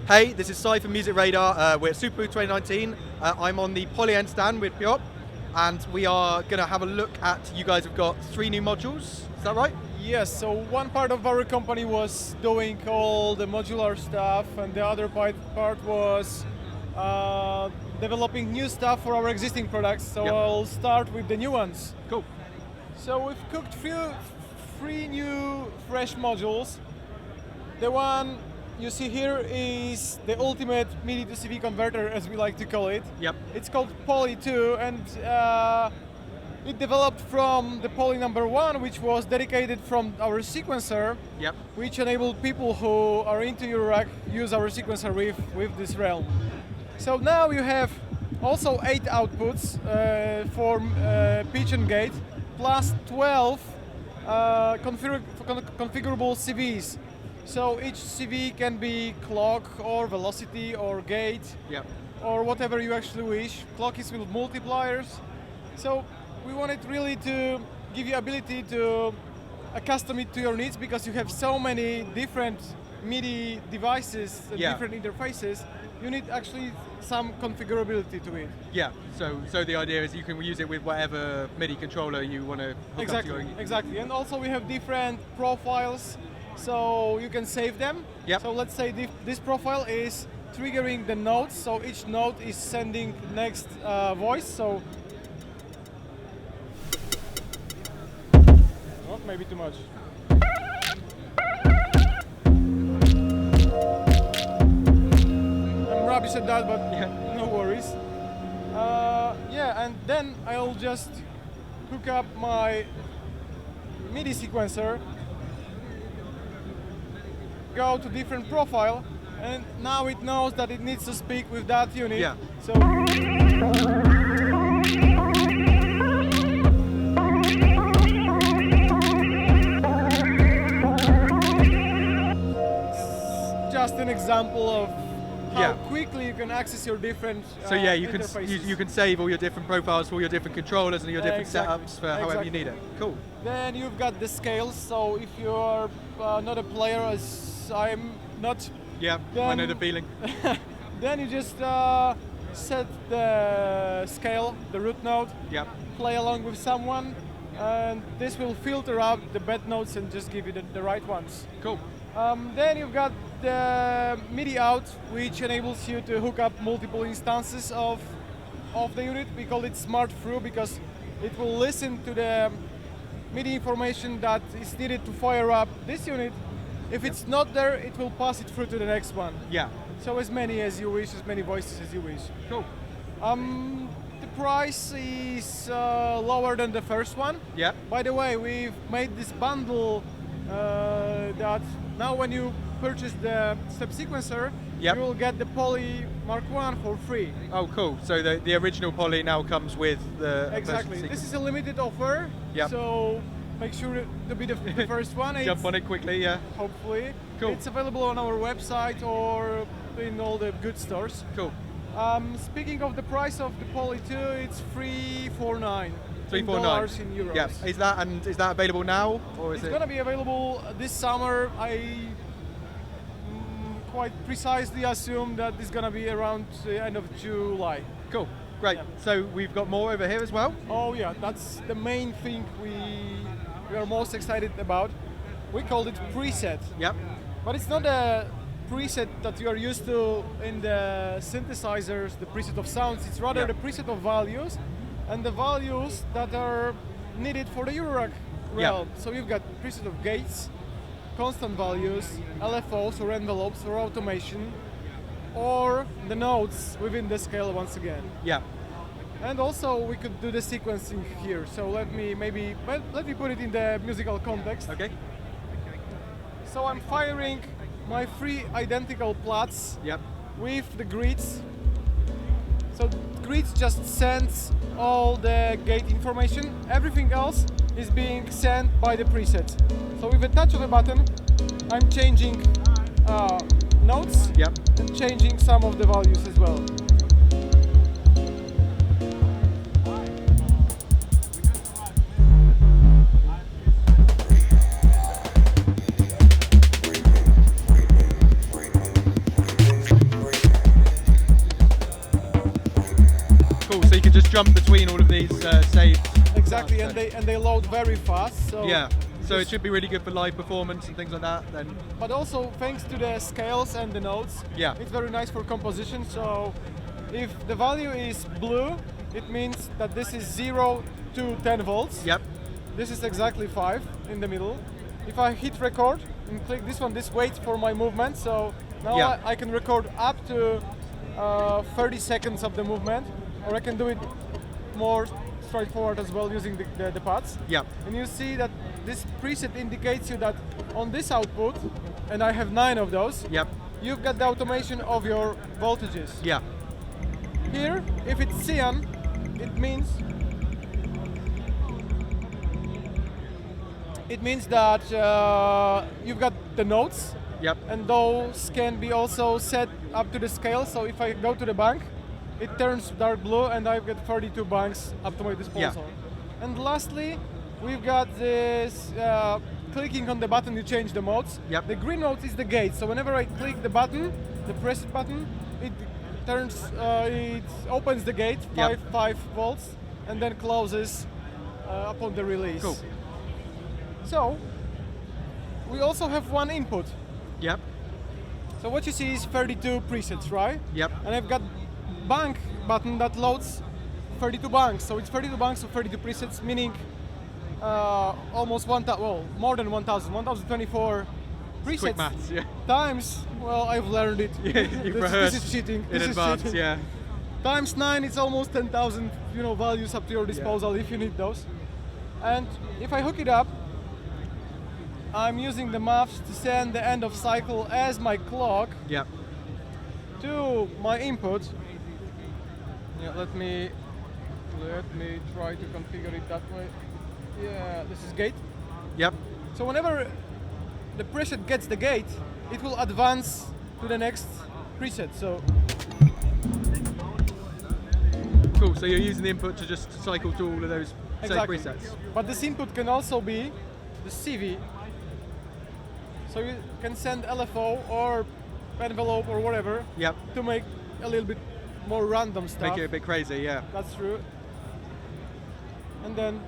Hey, this is Sai from Music Radar. We're at Superbooth 2019. I'm on the Polyend stand with Piotr, and we are going to have a look at, you guys have got 3 new modules, is that right? Yes, so one part of our company was doing all the modular stuff, and the other part was developing new stuff for our existing products. So Yep. I'll start with the new ones. Cool. So we've cooked 3 new fresh modules. The one you see here is the ultimate MIDI to CV converter, as we like to call it. Yep. It's called Poly 2, and it developed from the Poly number 1, which was dedicated from our sequencer, Yep. which enabled people who are into Eurorack use our sequencer with this realm. So now you have also 8 outputs for pitch and gate, plus 12 configurable CVs. So each CV can be clock or velocity or gate Yep. or whatever you actually wish. Clock is with multipliers. So we wanted really to give you ability to custom it to your needs, because you have so many different MIDI devices and Yeah. different interfaces. You need actually some configurability to it. Yeah, so the idea is you can use it with whatever MIDI controller you want to hook up to your... Exactly. And also we have different profiles, so you can save them. Yep. So let's say this profile is triggering the notes, so each note is sending next voice. So maybe too much. I'm rubbish at that, but Yeah. no worries. Yeah, and then I'll just hook up my MIDI sequencer, go to different profile, and now it knows that it needs to speak with that unit. Yeah. So just an example of how Yeah. quickly you can access your different So yeah, you can interfaces. you can save all your different profiles for all your different controllers and your different Exactly. setups for however you need it. Cool. Then you've got the scales, so if you are not a player, as I'm not, Yeah, I know Then- the feeling. then you just set the scale, the root note, Yep. play along with someone, and this will filter out the bad notes and just give you the right ones. Cool. Then you've got the MIDI out, which enables you to hook up multiple instances of the unit. We call it smart through because it will listen to the MIDI information that is needed to fire up this unit. If it's not there, it will pass it through to the next one. Yeah. So as many as you wish, as many voices as you wish. Cool. The price is lower than the first one. Yep. By the way, we've made this bundle that now when you purchase the step sequencer, Yep. you will get the Poly Mark 1 for free. Oh, cool. So the original Poly now comes with the Exactly. This is a limited offer, Yep. so make sure to be the first one. Jump It's- on it quickly. Yeah. Hopefully. Cool. It's available on our website or in all the good stores. Cool. Speaking of the price of the Poly 2, it's $349. $349 in euros. Yeah. Is that available now, or is It's it? gonna be available this summer. I quite precisely assume that it's gonna be around the end of July. Cool. Great. Yeah. So we've got more over here as well. Oh yeah, that's the main thing we are most excited about. We called it preset, Yep. but it's not a preset that you are used to in the synthesizers, the preset of sounds. It's rather Yeah. the preset of values, and the values that are needed for the Eurorack realm. So you've got preset of gates, constant values, LFOs or envelopes or automation, or the notes within the scale once again. Yeah. And also we could do the sequencing here. So let me put it in the musical context. Okay. So I'm firing my 3 identical plots Yep. with the grids. So grids just sends all the gate information. Everything else is being sent by the preset. So with a touch of a button, I'm changing notes Yep. and changing some of the values as well. So you can just jump between all of these saves. Exactly, Oh, and they load very fast. So yeah. So it should be really good for live performance and things like that. Then. But also thanks to the scales and the nodes, Yeah. it's very nice for composition. So if the value is blue, it means that this is 0 to 10 volts. Yep. This is exactly 5 in the middle. If I hit record and click this one, this waits for my movement. So now Yeah. I can record up to 30 seconds of the movement, or I can do it more straightforward as well using the pads. Yep. And you see that this preset indicates you that on this output, and I have 9 of those, Yep. you've got the automation of your voltages. Yeah. Here, if it's cyan, it means that you've got the nodes, Yep. and those can be also set up to the scale. So if I go to the bank, it turns dark blue, and I've got 32 banks up to my disposal. And lastly, we've got this clicking on the button, you change the modes. Yep. The green mode is the gate. So whenever I click the button, the press button, it turns, it opens the gate, Yep. 5 volts, and then closes upon the release. Cool. So we also have one input. Yep. So what you see is 32 presets, right? Yep. And I've got bank button that loads 32 banks. So it's 32 banks of 32 presets, meaning almost 1,000, well, more than 1,000, 1,024 presets. Quick maths, yeah. Times, well, I've learned it. Yeah, you've rehearsed this is cheating. in This is advance, cheating. yeah. Times 9, it's almost 10,000, values up to your disposal if you need those. And if I hook it up, I'm using the maths to send the end of cycle as my clock Yep. to my input. Yeah, let me try to configure it that way. Yeah, this is gate. Yep. So whenever the preset gets the gate, it will advance to the next preset. So Cool. So you're using the input to just cycle to all of those exactly. save presets. But this input can also be the CV. So you can send LFO or envelope or whatever Yep. to make a little bit more random stuff. Make it a bit crazy, yeah. That's true. And then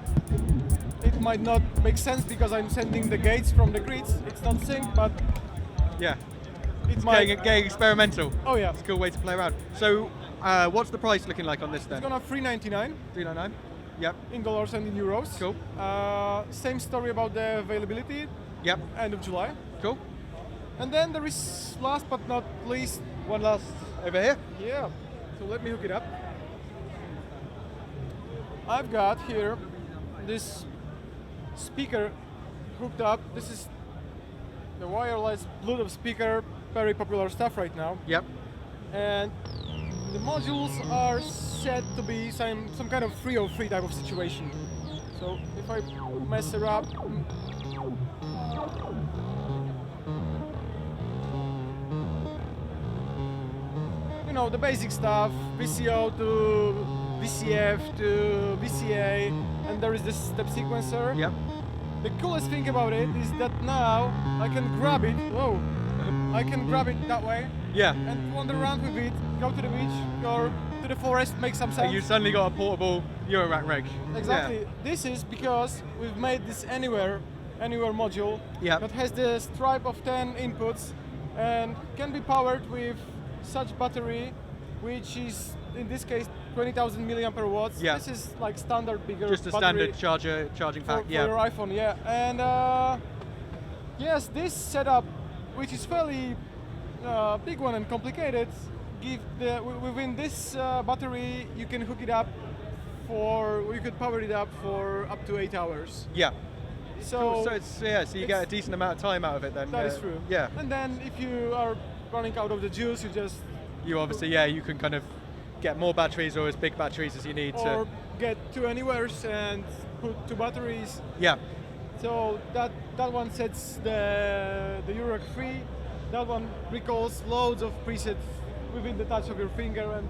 it might not make sense because I'm sending the gates from the grids. It's not synced, but Yeah. it might. Getting experimental. Oh yeah. It's a cool way to play around. So, what's the price looking like on this then? It's gonna $399 $399. Yep. in dollars and in euros. Cool. Same story about the availability. Yep. End of July. Cool. And then there is, last but not least, One last over here. yeah. So let me hook it up. I've got here this speaker hooked up. This is the wireless Bluetooth speaker, very popular stuff right now. Yep. And the modules are set to be some kind of 303 type of situation. So if I mess it up, the basic stuff, VCO to VCF to VCA, and there is this step sequencer. Yep. The coolest thing about it is that now I can grab it. Whoa! I can grab it that way Yeah. and wander around with it, go to the beach or to the forest, make some So sounds. you suddenly got a portable Eurorack rig. Exactly. Yeah. This is because we've made this anywhere module Yeah. that has the stripe of 10 inputs and can be powered with such battery, which is in this case 20,000 milliampere watts. Yeah. This is like standard bigger Just a battery standard charging for, pack. for Yeah. your iPhone, yeah. And yes, this setup, which is fairly big one and complicated, within this battery you can hook it up you could power it up for up to 8 hours. Yeah. So, Cool. So so you get a decent amount of time out of it then. that is true. Yeah. And then if you are running out of the juice, you just You obviously, you can kind of get more batteries or as big batteries as you need or to. get 2 anywheres and put 2 batteries. Yeah. So that one sets the Eurorack free. That one recalls loads of presets within the touch of your finger, and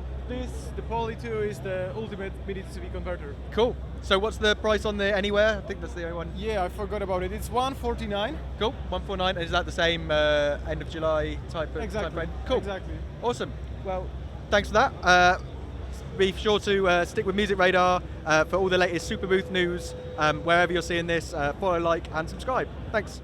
the Poly 2 is the ultimate MIDI to CV converter. Cool. So what's the price on the Anywhere? I think that's the only one. Yeah, I forgot about it. It's $149. Cool. 149. Is that the same end of July type of Exactly. time frame? Cool. Exactly. Awesome. Well, thanks for that. be sure to stick with Music Radar for all the latest Superbooth news. Wherever you're seeing this, follow, like, and subscribe. Thanks.